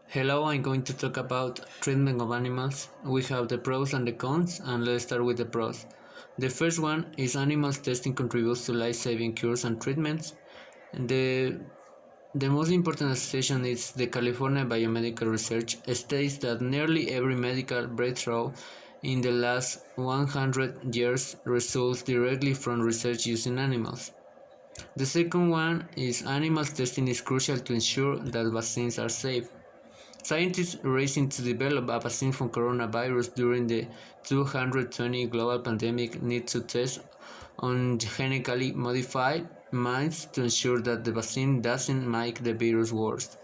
Hello, I'm going to talk about treatment of animals. We have the pros and the cons, and let's start with the pros. The first one is animals testing contributes to life-saving cures and treatments. The the most important association is the California Biomedical Research states that nearly every medical breakthrough in the last 100 years results directly from research using animals. The second one is animals testing is crucial to ensure that vaccines are safe. Scientists racing to develop a vaccine for coronavirus during the 220 global pandemic need to test on genetically modified mice to ensure that the vaccine doesn't make the virus worse.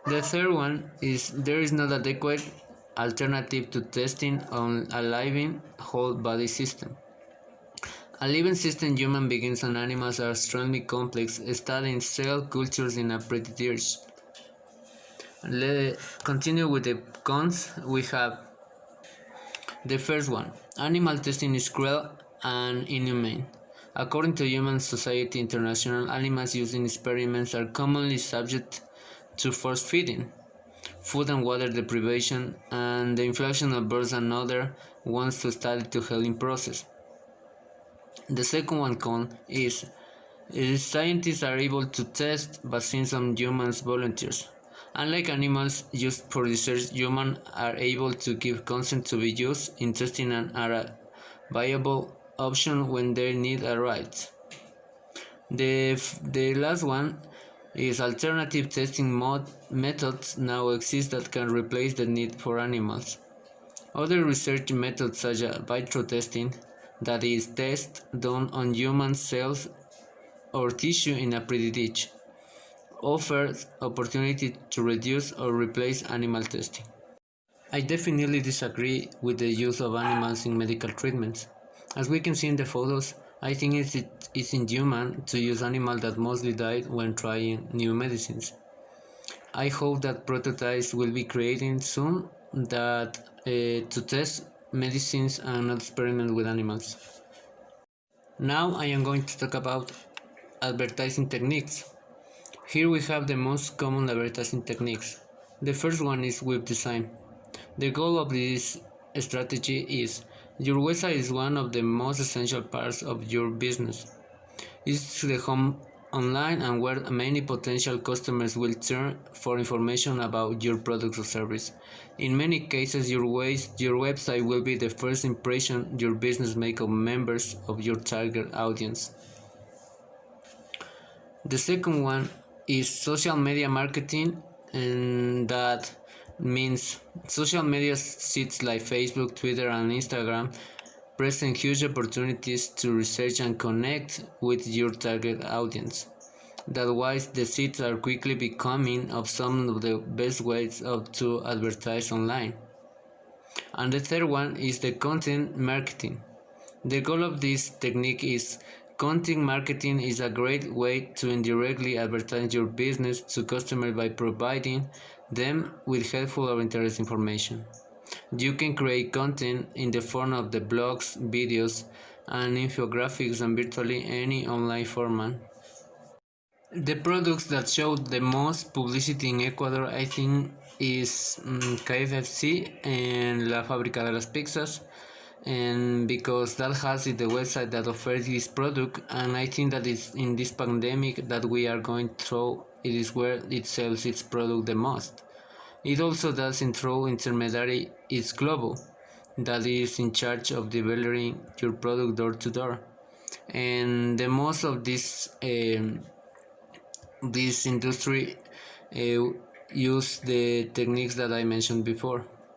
The third one is there is not adequate alternative to testing on a living whole body system. A living system, human beings and animals are extremely complex, studying cell cultures in a pretty dirge. Let's continue with the cons. We have the first one. Animal testing is cruel and inhumane. According to Human Society International, animals used in experiments are commonly subject to force feeding, food and water deprivation, and the inflation of birds and other ones to study the healing process. The second one is scientists are able to test vaccines on humans volunteers. Unlike animals used for research, humans are able to give consent to be used in testing and are a viable option when their need arises. The last one is alternative testing methods now exist that can replace the need for animals. Other research methods such as vitro testing, that is, tests done on human cells or tissue in a petri dish, offers opportunity to reduce or replace animal testing. I definitely disagree with the use of animals in medical treatments. As we can see in the photos, I think it's inhuman to use animals that mostly died when trying new medicines. I hope that prototypes will be created soon to test medicines and not experiment with animals. Now I am going to talk about advertising techniques. Here we have the most common advertising techniques. The first one is web design. The goal of this strategy is your website is one of the most essential parts of your business. It's the home online and where many potential customers will turn for information about your product or service. In many cases, your website will be the first impression your business makes of members of your target audience. The second one is social media marketing, and that means social media sites like Facebook, Twitter, and Instagram present huge opportunities to research and connect with your target audience. That's why the sites are quickly becoming of some of the best ways to advertise online. And the third one is the content marketing. The goal of this technique is content marketing is a great way to indirectly advertise your business to customers by providing them with helpful or interesting information. You can create content in the form of the blogs, videos, and infographics and virtually any online format. The products that show the most publicity in Ecuador, I think, is KFC and La Fábrica de las Pizzas, and because that has the website that offers this product, and I think that is in this pandemic that we are going through, it is where it sells its product the most. It also doesn't throw intermediary its Globo, that is in charge of delivering your product door to door, and the most of this industry use the techniques that I mentioned before.